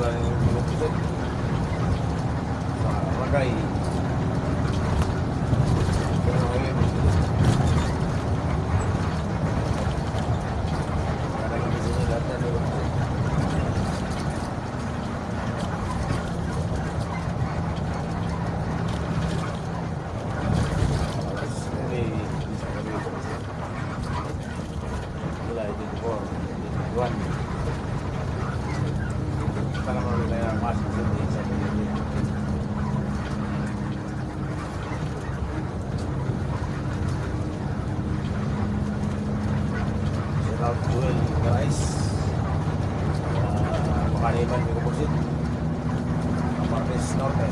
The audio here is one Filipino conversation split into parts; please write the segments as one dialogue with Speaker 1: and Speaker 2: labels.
Speaker 1: bulan yang lumulupit sa Ragay. Pero ngayon, parang hindi sila lahat na lumulupit. Jual guys, Makaliman di Composite, Martes Norte.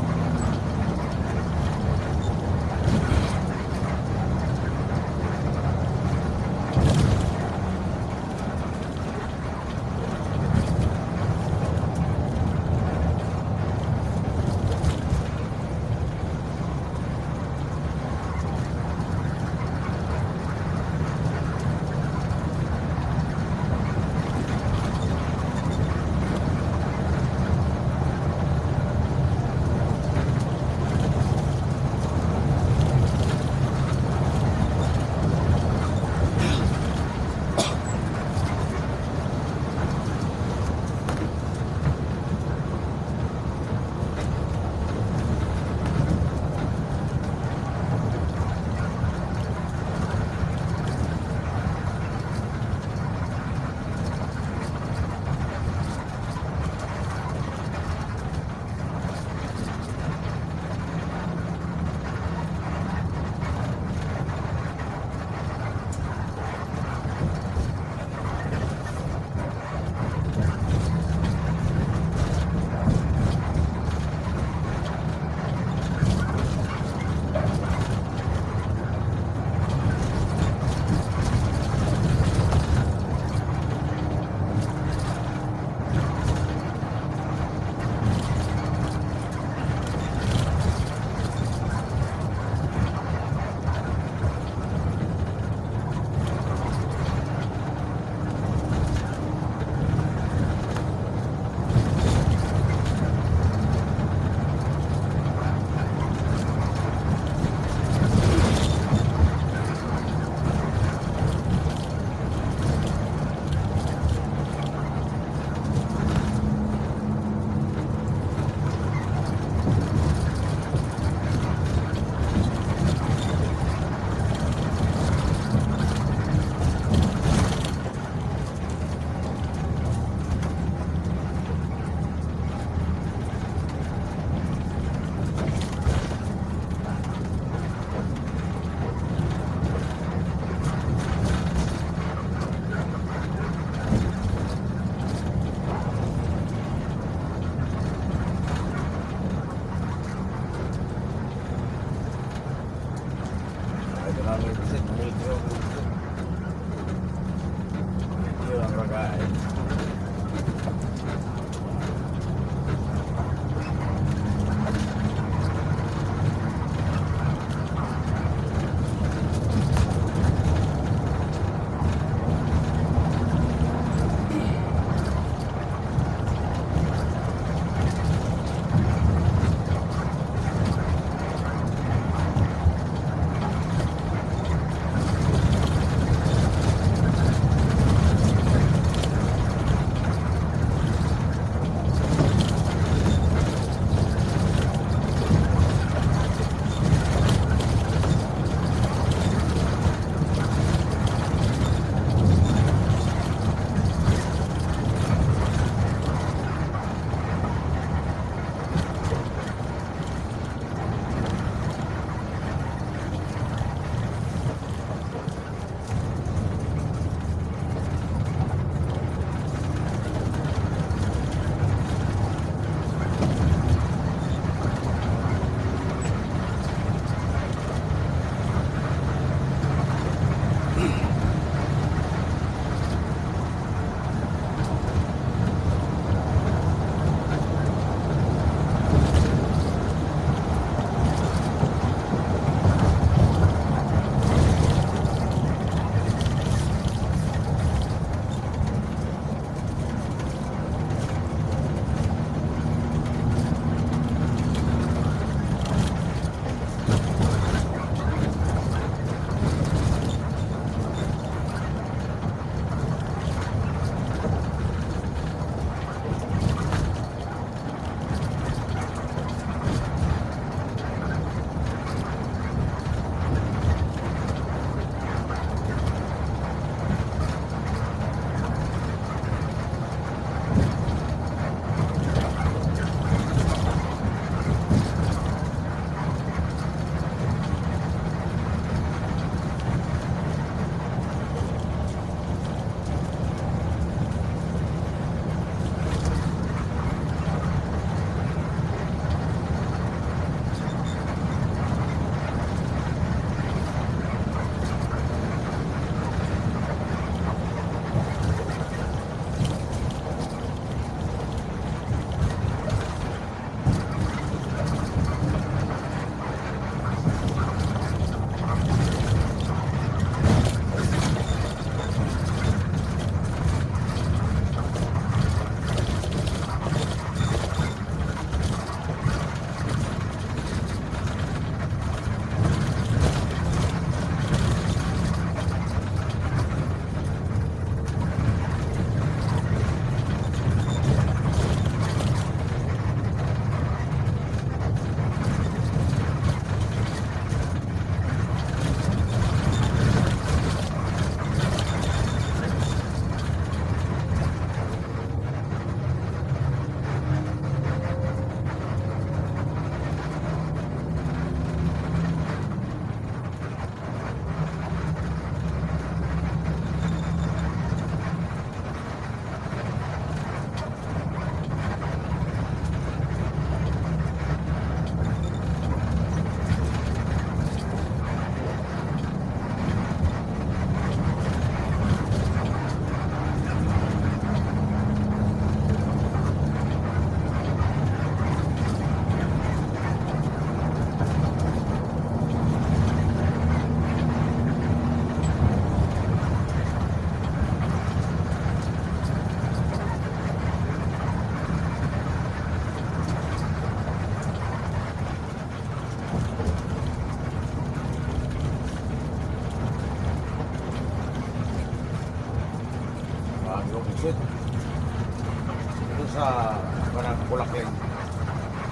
Speaker 1: sa parang Bulacan.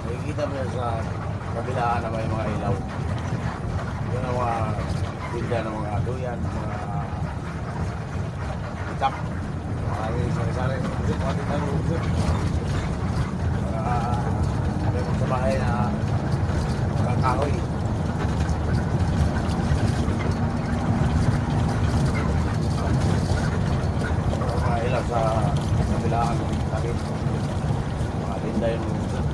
Speaker 1: Nakikita mo yan sa kabilaan na may mga ilaw. Yun ang mga tinda ng mga duyan, mga itap. Maraming sari-sari. Mga tinda ng usip. Mga sa bahay na mga kahoy. Mga ilaw sa kabilaan ng sakit. Mga tinda yung usip.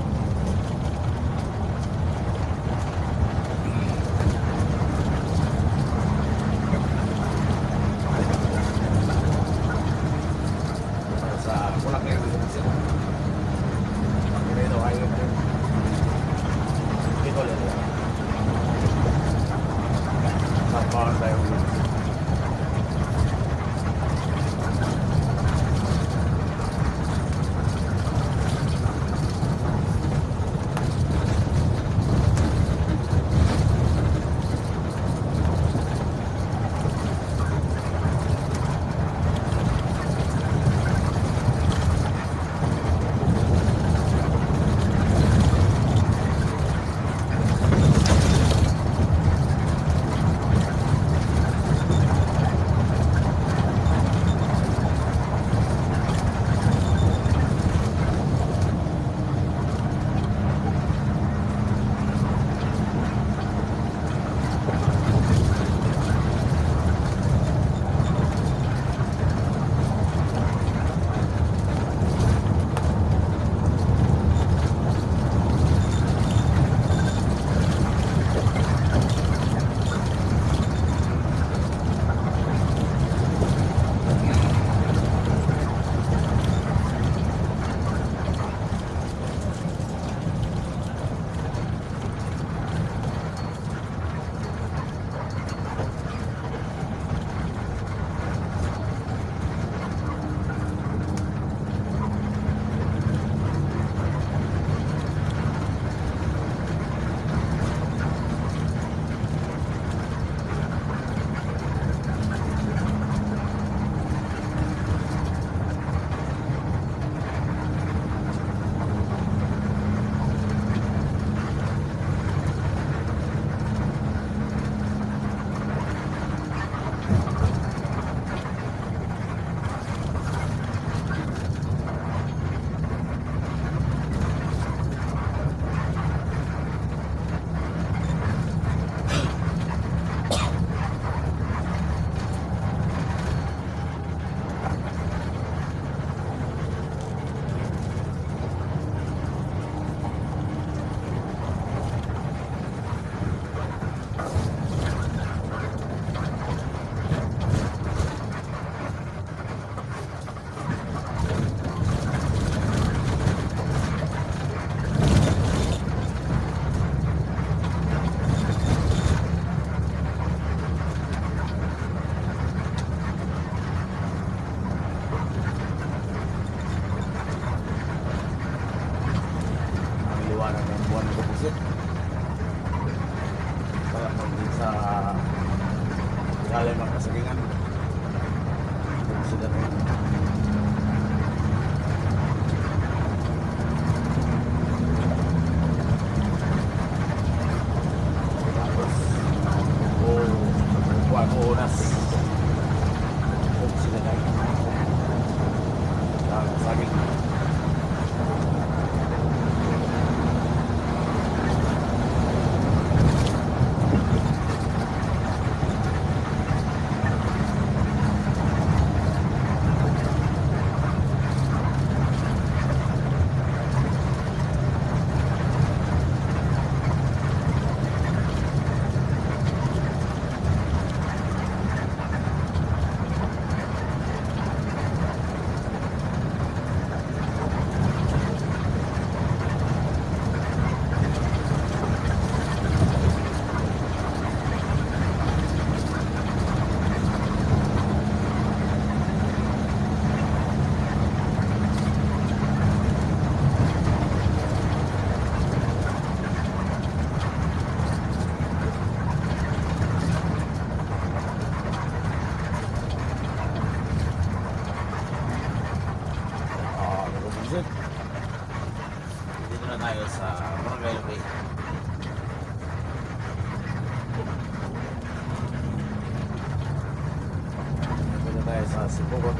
Speaker 1: Sa Bulacan dito kasi. Pero ayaw din. Ito lang. Sa parang tayo. Buwan ng Kapusit para pagdating sa ilalim ng kasagingan Kapusit na rin. Tapos buwan ko unas Kapusit na rin saging. Good. na tayo sa Barangay Lubay. Dito na tayo sa Sibugot.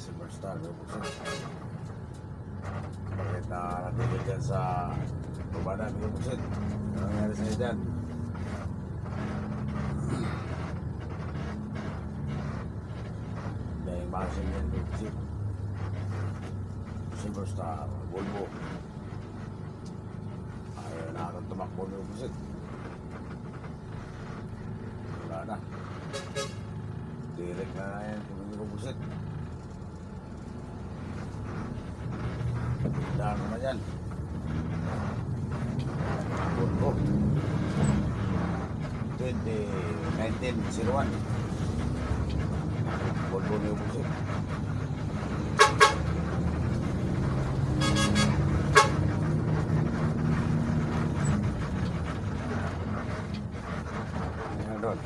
Speaker 1: Superstar, bakit natigil dyan sa bumana, Busit? Ano nangyari sa inyo dyan? Dahil masin yan, Busit. Superstar, Volvo. Ayaw na akong tumakbo ng Busit. Wala na. Direct na yan, kung Busit. Daan naman yan. Volvo 2019-01 Volvo na yung Busit. Yan doon.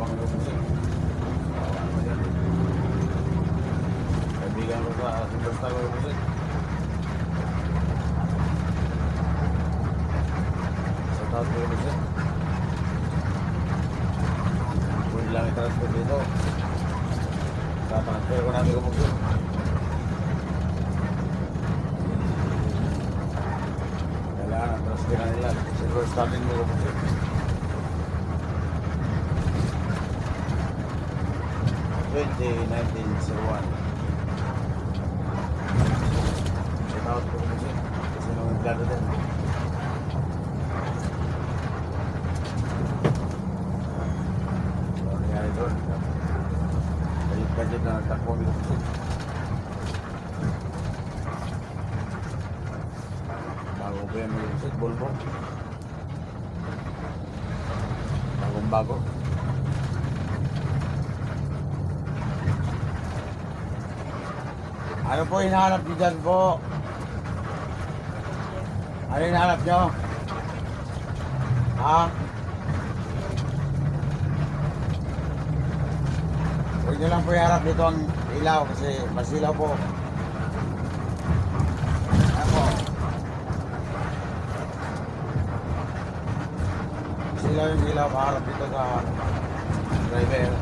Speaker 1: Mayabang yung musik. Kaibigan ko sa Superstar yung musik. Sa taot ko yung musik. Pwede lang i-transfer dito. Tatransfer ko namin yung musik. Kailangan ang transfer na nila. Superstar din yung musik. 2019-01. Shout out po music kasi nung nagkado din. So, nangyari doon. Kalit-kalit na nagtakbo yung music. Bago po yung music, Volvo. Bagong-bago. Ano po hinahanap niyo dyan po? Ano hinahanap niyo? Ha? Huwag niyo lang po iharap dito ang ilaw kasi masilaw po. Ako. Masilaw yung ilaw paharap dito sa driver.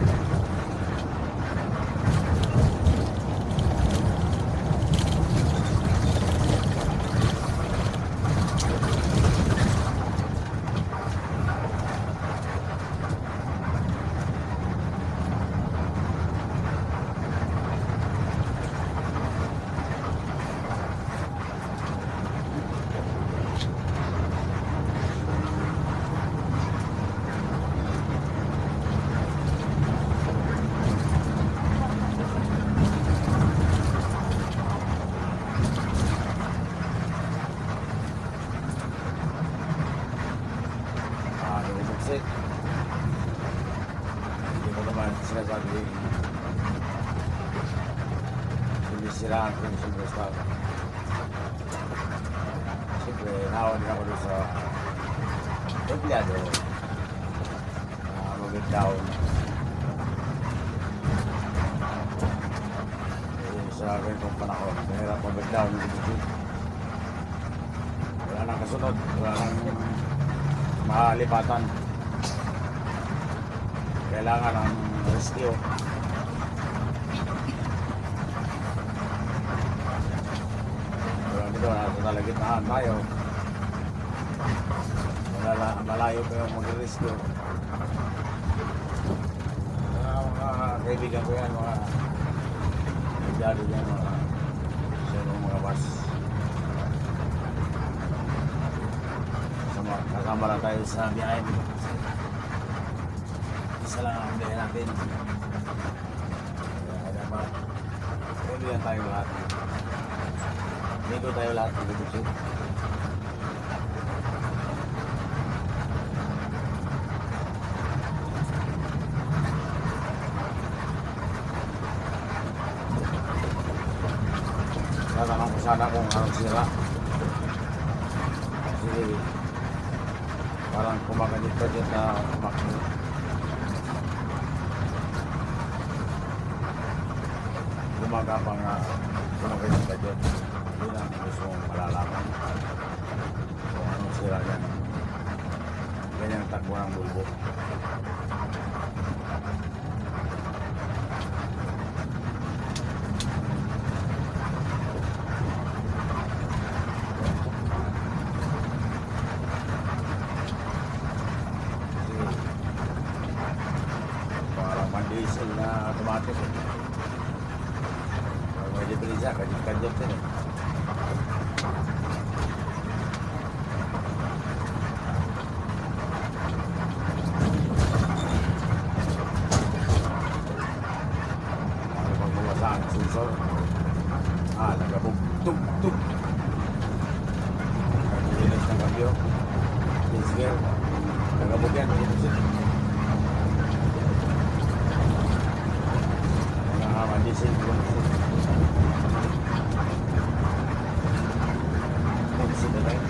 Speaker 1: Music. Hindi ko naman sinasabi hindi siraan ko yung Superstar. Siyempre, nahawa din ako doon sa empleyado na mag-down. Sa ganitong panahon, mahirap mag-down yung music. Wala nang kasunod, wala nang mahalipatan. Kailangan ng rescue. Pero dito, nasa talagitnaan tayo. Malayo pa yung mag-rescue. Mga kaibigan ko yan, mga nagyari yan, mga bus. Kasama lang tayo sa biyahe dito. Isa lang ang biyahe natin. Kaya dapat kaibigan tayo lahat. Amigo tayo lahat ng Bibusik. Tatanong ko sana kung anong sira. Kasi parang kumakadit-kadit na kumakadit. Gumagapang na kumakadit-kadit. Hindi lang gusto mong malalaman kung anong sira yan. Ganyan ang takbo ng bulbo. Diesel na automatic eh. May librisa, kanyang din eh. Ano pang bumasa ang sensor? Nagabog-tug-tug. Nagilinis ng kabyo. Disgear. Nagabog yan. Diesel ko. Sino tayo?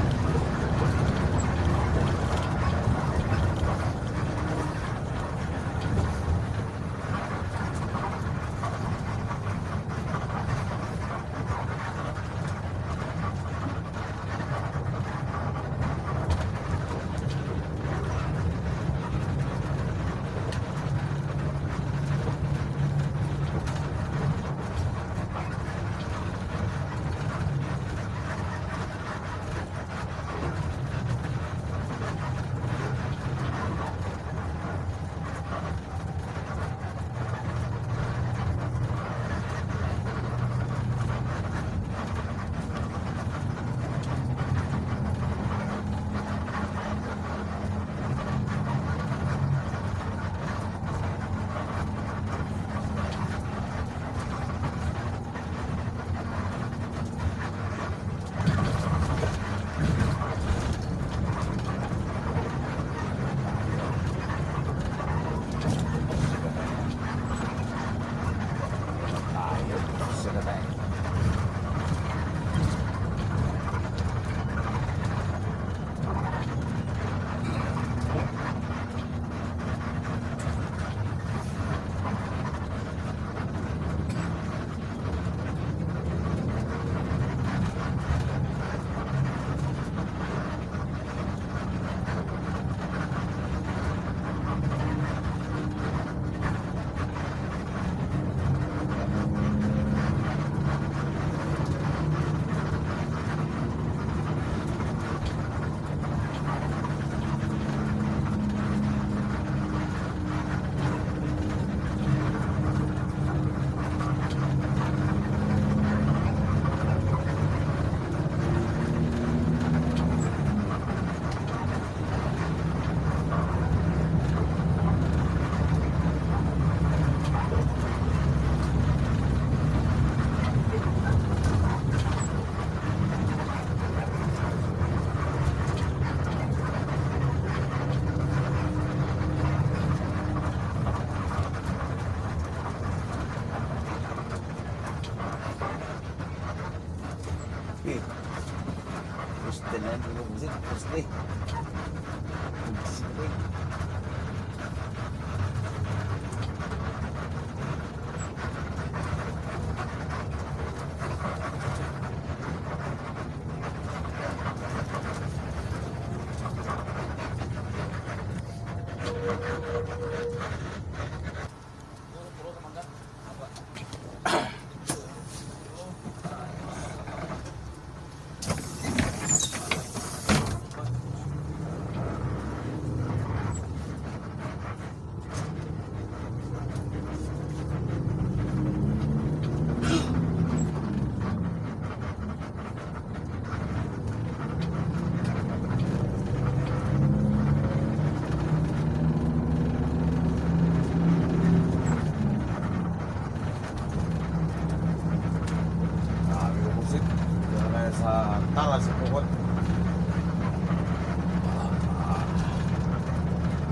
Speaker 1: Sa talas sa pukot.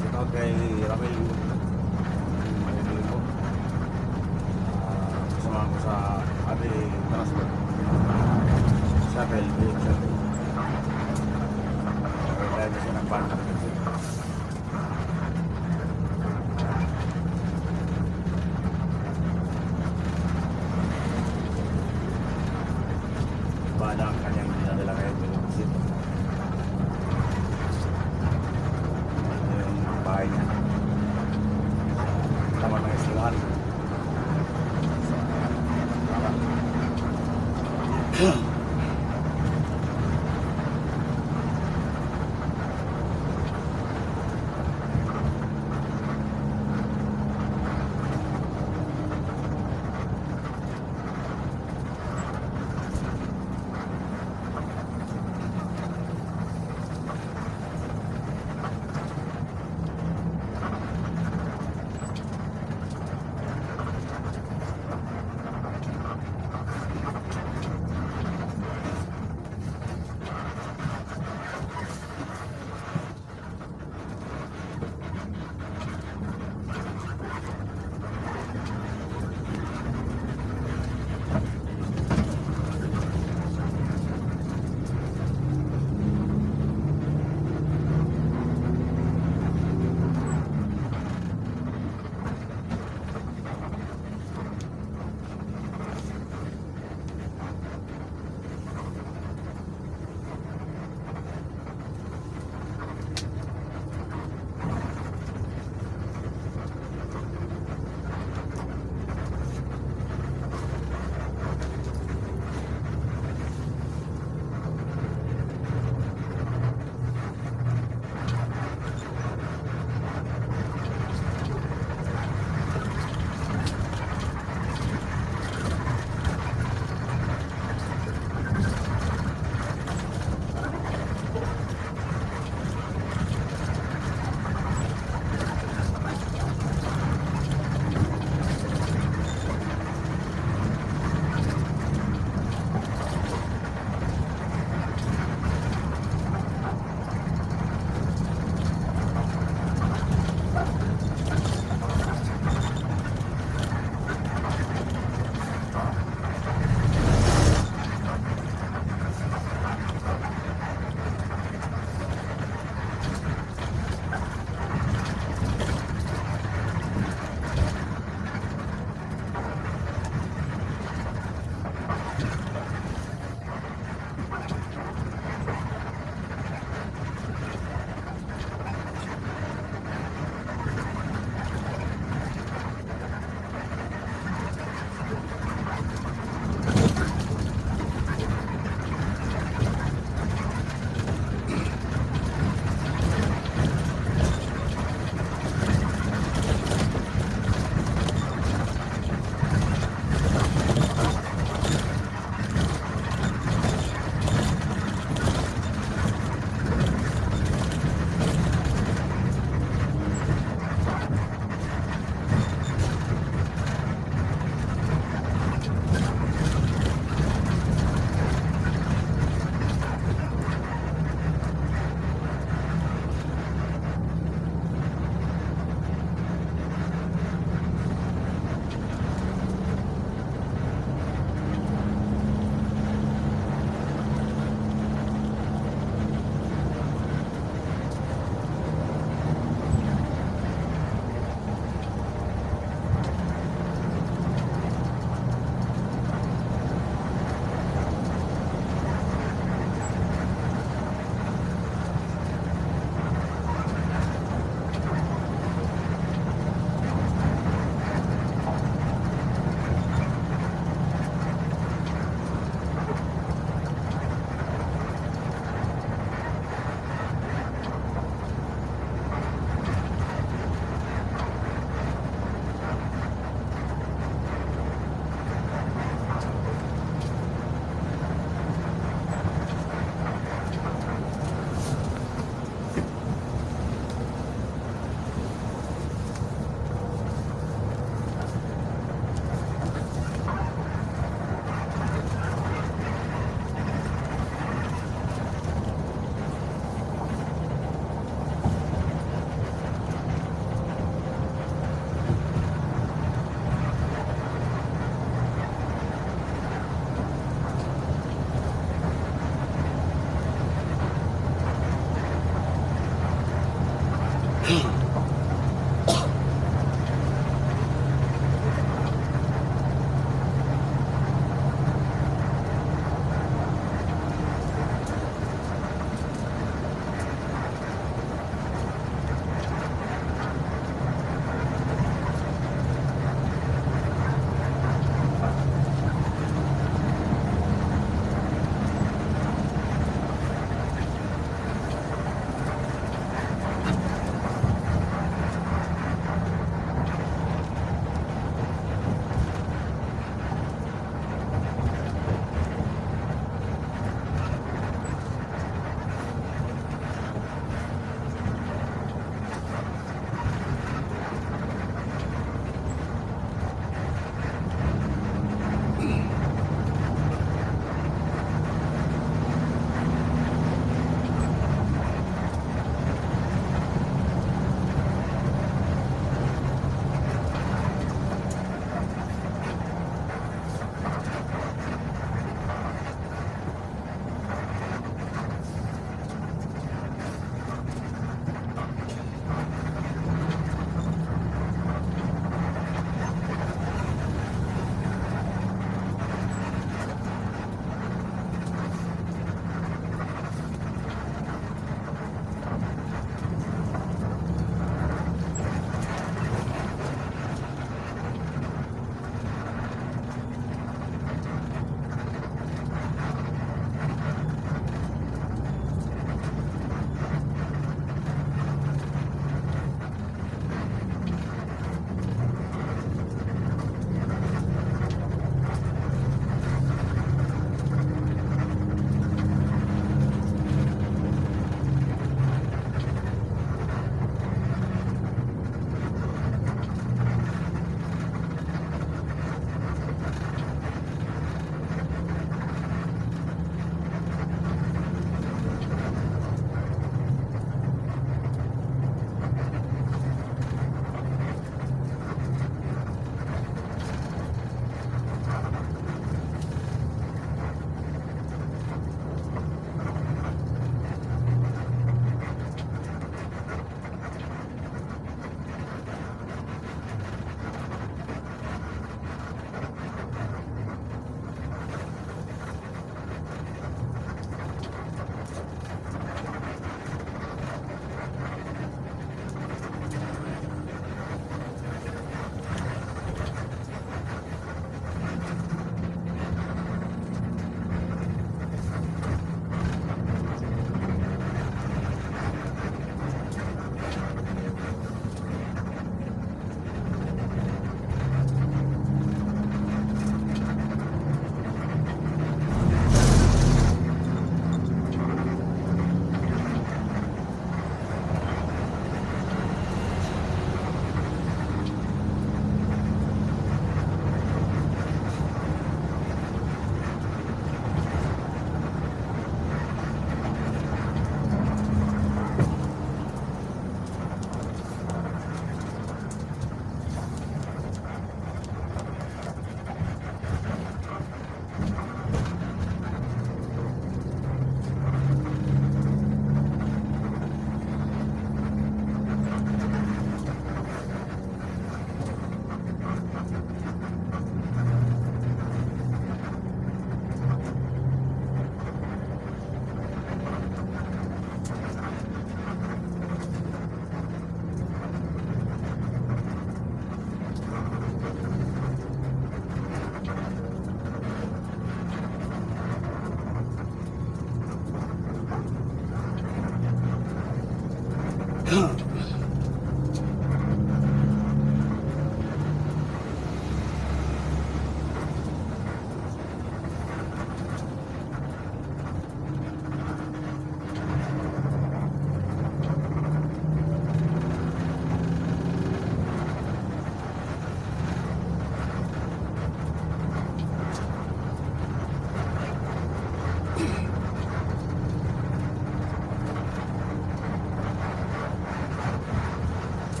Speaker 1: Sinod kay Ramil Ramil ko. Kasama ko sa Adi Transport. Sa Belgium siya. Dahil kasi nagpantak kasi. Bada ang kanyang dinadala kayo Bilubusit. Ito yung bahay niya. Taman ng Islahan.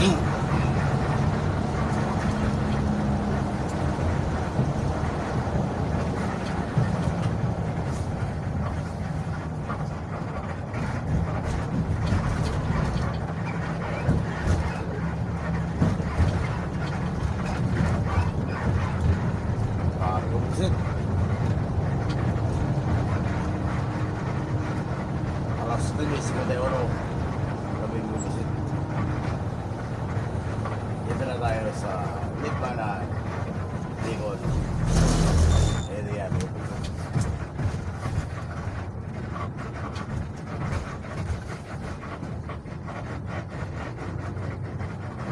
Speaker 1: Buset. Alas 3:51. Labing buset. Dito na tayo sa Litmanan, Bicol area.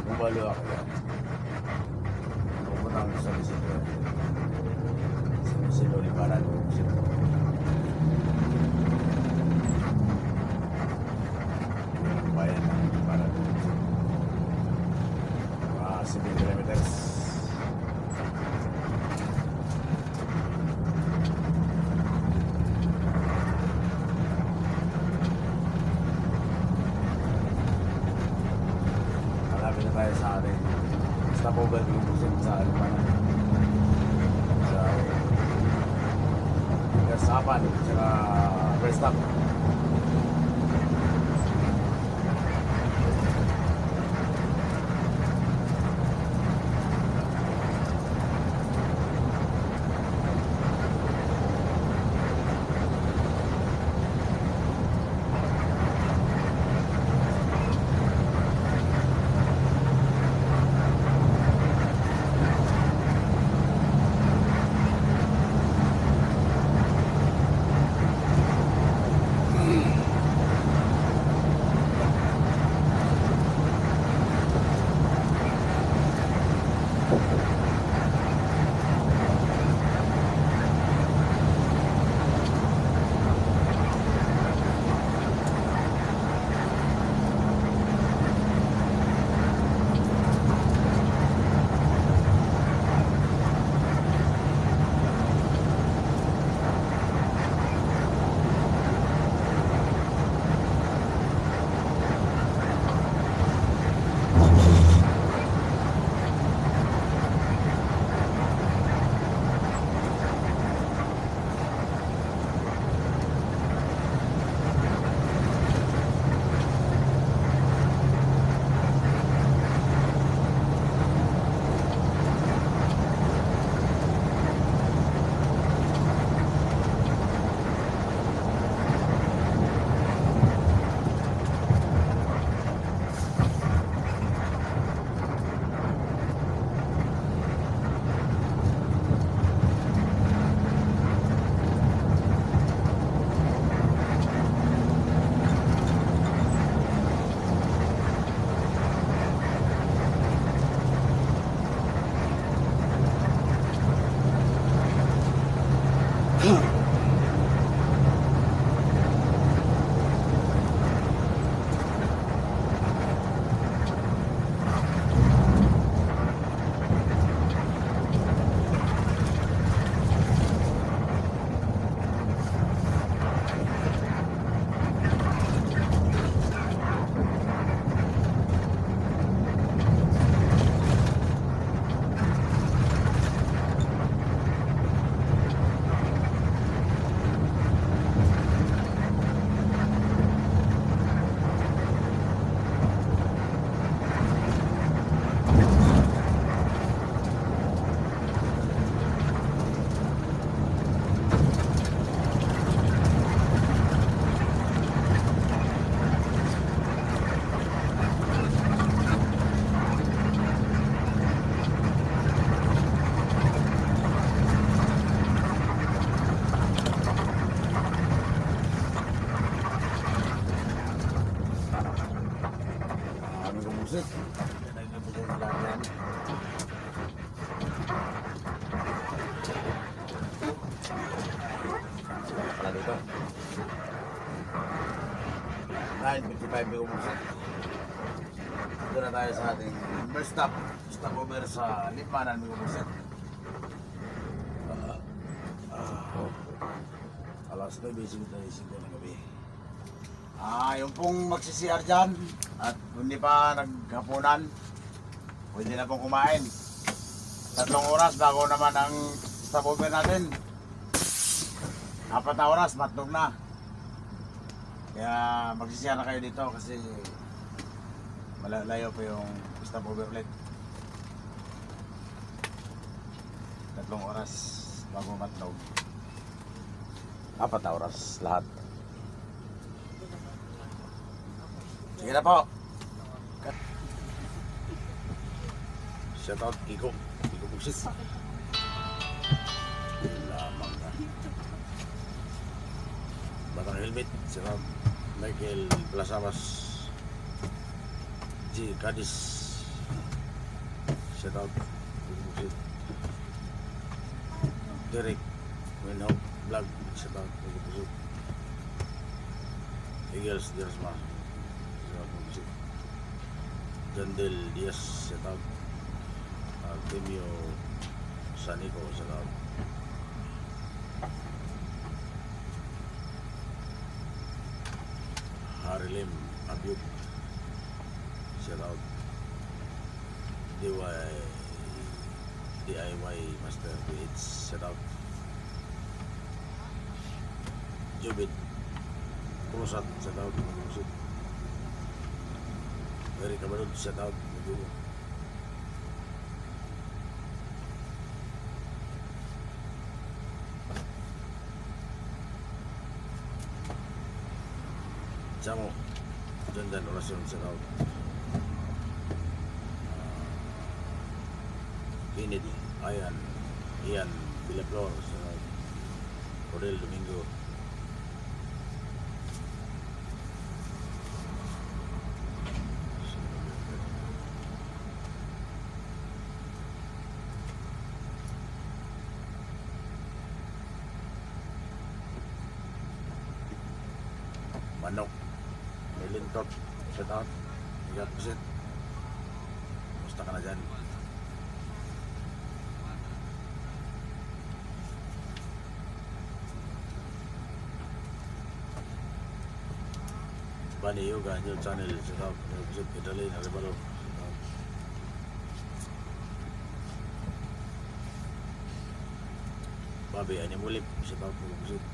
Speaker 1: Bumalo ako yan. Pumunta ako sa Lisito. Sa Liparan. Bayan ng Liparan. Mga 7 kilometers. Malapit na tayo sa atin. Stopover yung busin sa Liparan. Sapan, saka rest stop. Buset. Nagbubusin na lang yan. Pala dito. 9:55 yung buset. Dito na tayo sa ating first stop. Stopover sa Litmanan yung buset. Alas 9:55 ng gabi. Yung pong magsi-CR dyan at hindi pa naghapunan, pwede na pong kumain. 3 oras bago naman ang stopover natin. 4 na oras, matnog na. Kaya magsisiya na kayo dito kasi malayo pa yung stopover ulit. 3 oras bago matnog. 4 na oras lahat. Sige na po. Shout out Kiko. Kiko Buksit. Lamang na. Batang helmet. Shout out Michael Plasamas. G. Cadiz. Shout out Kiko Buksit. Derek Winhope Vlog. Shout out Kiko Buksit. Eagles Diasma. Jandel Diaz, shout out. Artemio Sanico, shout out. Harilim Abyub, shout out. DIY Master PH, shout out. Jubit Krusat, shout out. Very kabalod, shout out. Samo, dyan orasyon, shout out. Kinid, Ian Villaflor, shout out. Rodel Domingo. Manok, Melintot, shout out. Igat Pusit. Musta ka na dyan? Bani Yoga, Angel Channel, shout out. Pusit, Italy, Naribalo, shout out. Babi, Animulip, shout out. Pusit.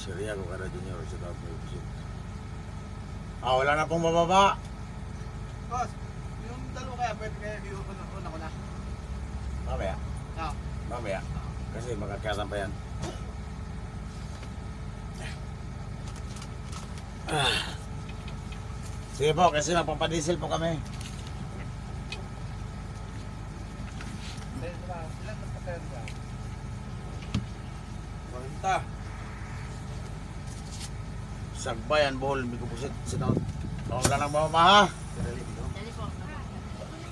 Speaker 1: Syariago Kara Junior, shout out. Wala na pong bababa.
Speaker 2: Boss, yung dalawa kaya pwede kaya una ko na?
Speaker 1: Mamaya.
Speaker 2: Oo.
Speaker 1: Mamaya. Kasi magkakasan pa yan. Sige po, kasi magpapadiesel po kami.
Speaker 2: Ilan mas katayan ka? 40.
Speaker 1: Sagbayan, Bohol, Biko Pusit, shout out. Wala nang bababa ha.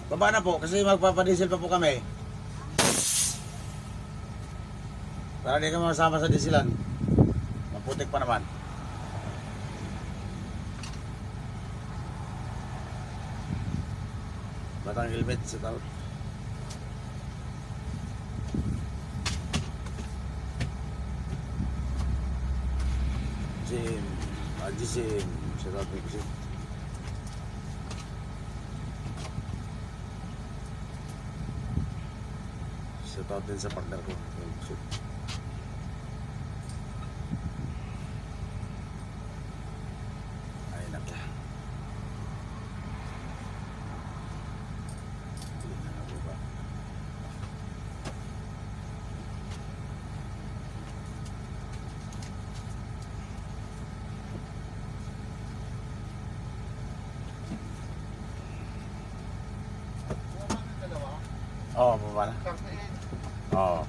Speaker 1: Baba na po, kasi magpapadiesel pa po kami. Para di kami masama sa dieselan. Maputik pa naman. Batang helmet, shout out. Jisim, shout out Biko Pusit. Shout out din sa partner ko, Biko Pusit. Ay nakla. Hindi na nababa. Oo, baba na. Oo.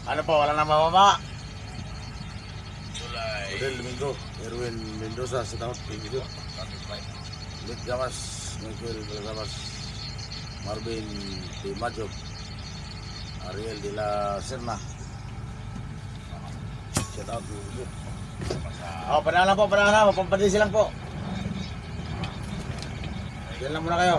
Speaker 1: Ano po, wala nang mababa. Rodel Domingo, Erwin Mendoza, shout out. Lit Gamas, Michael Gamas, Marvin T. Majob, Ariel de la Serna,
Speaker 3: Shout out to you.
Speaker 1: Padaan lang po, padaan lang. Papadisi lang po. Diyan lang muna kayo.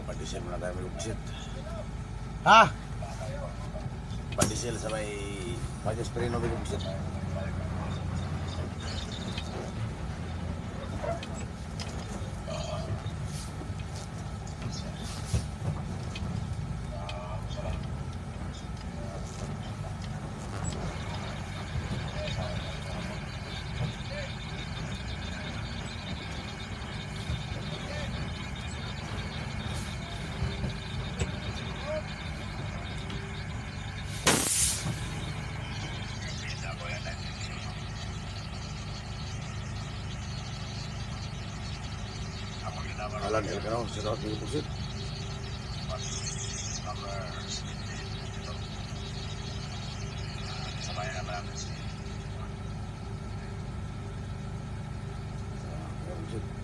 Speaker 3: Padisel muna tayo may busit.
Speaker 1: Ha?
Speaker 3: Padisel sa may Pag-Esprino may busit. Alan Elcano, shout out may busit.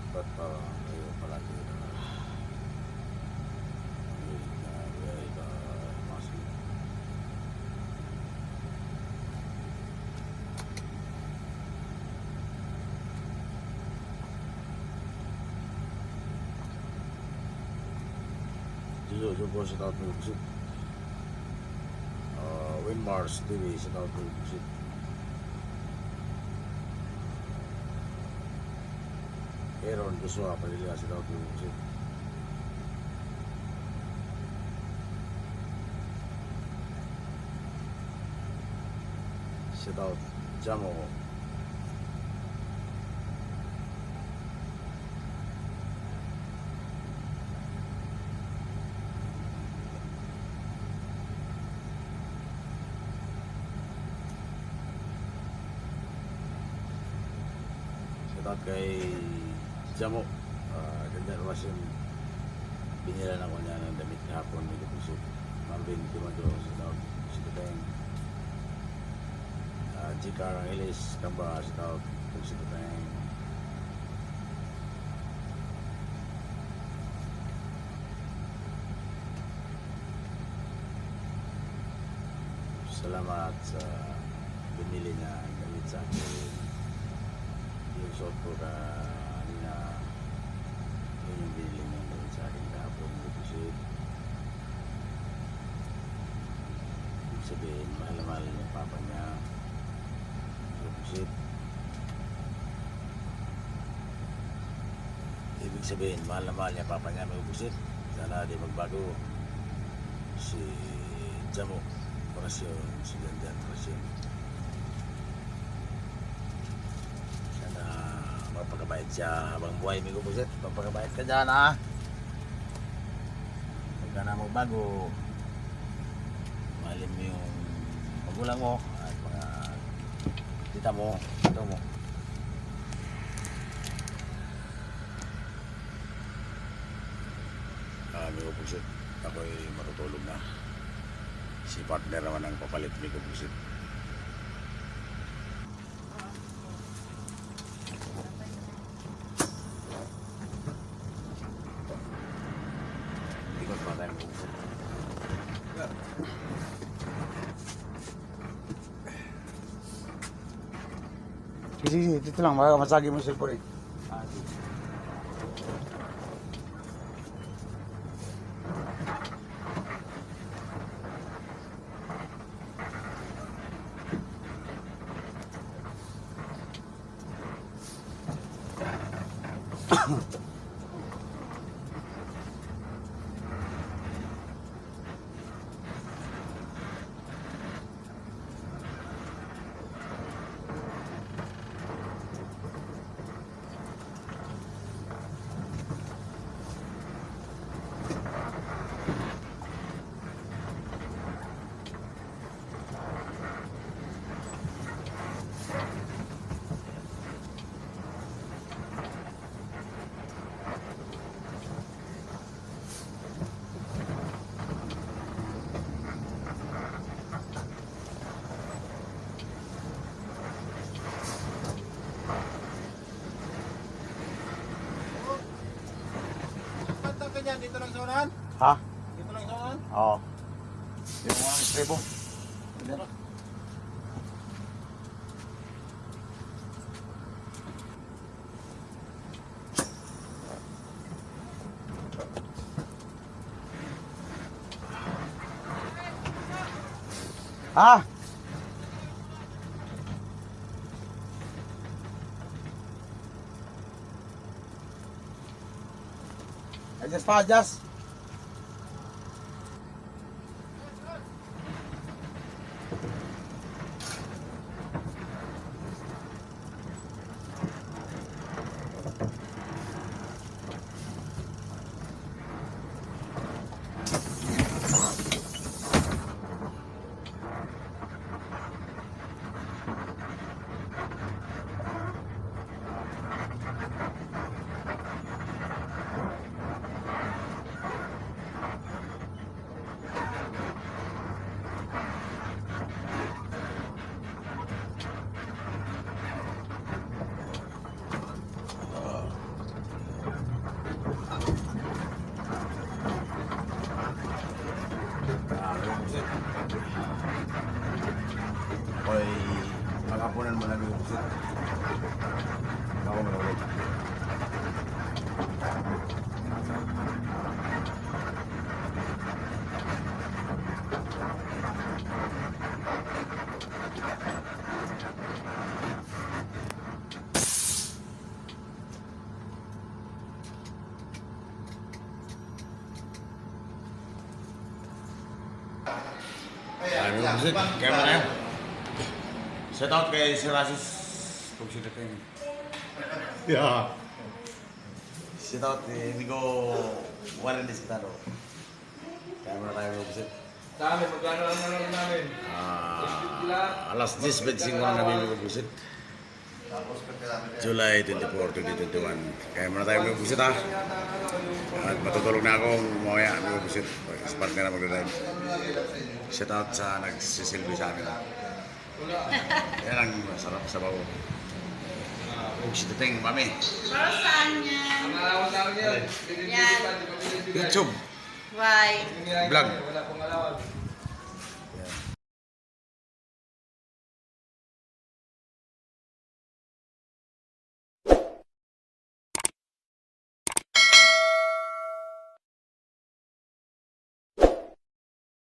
Speaker 3: Ba't kayo palagi Jojo po shout out may busit. Winmars TV shout out may busit. Aaron Joshua Padilla shout out may busit. Shout out Jamo. Shoutout kay Jamo. Ganda naman siya. Binila na ko niya ng damit hapon. May puso. Mambin, Dimandro. Shoutout. Shoutout. Jika Rangeles Kamba. Shoutout. Shoutout. Salamat sa binili niya gamit sa akin. Yung suot ko kanina, yun yung binili niya gamit sa akin kahapon. Ibig sabihin, mahal-mahal yung papa niya. Ibig sabihin, mahal-mahal yung papa niya. May ubusit. Sana di magbago si Jamo. Orasyon, si Gandan, orasyon. Sana magpakabayad siya habang buhay, may gubusit. Magpakabayad ka dyan, ha? Huwag ka na magbago. Mahalin mo yung magulang mo at mga tita mo, ito mo. May gubusit. Ako'y matutulog na. Si partner naman ang papalit may gubusit.
Speaker 1: Sige, dito lang. Baka masagi mo yung cellphone eh.
Speaker 2: Pantang ka dyan, dito lang sa unahan?
Speaker 1: Ha?
Speaker 2: Dito lang sa unahan?
Speaker 1: Oo. Yung mga estrebo. Ha? Adjust pa, adjust. Ako'y magapunan mo lang yung pusit. Ako mo na ulit. Ano yung pusit? Kaya mo na yan. Shout out kay Sir Asis. Kung sino kayo. Yeah. Shout out kay Migo Warren Descaro. Kaya mo na tayo ng pusit.
Speaker 2: Dami, magkano lang nalang namin?
Speaker 3: Alas 10:25 na namin yung pusit. July 24, 2021. Kaya muna tayo may busit ha. At matutulog na ako mamaya may busit. Smart na mag-drive. Shout out sa nagsisilbi sa akin ha. Yan ang masarap sa bawo. Busit ting, mami.
Speaker 4: Para saan yan?
Speaker 2: Ang
Speaker 4: Yan.
Speaker 3: YouTube.
Speaker 4: Why?
Speaker 3: Vlog.
Speaker 2: Wala pong alawan.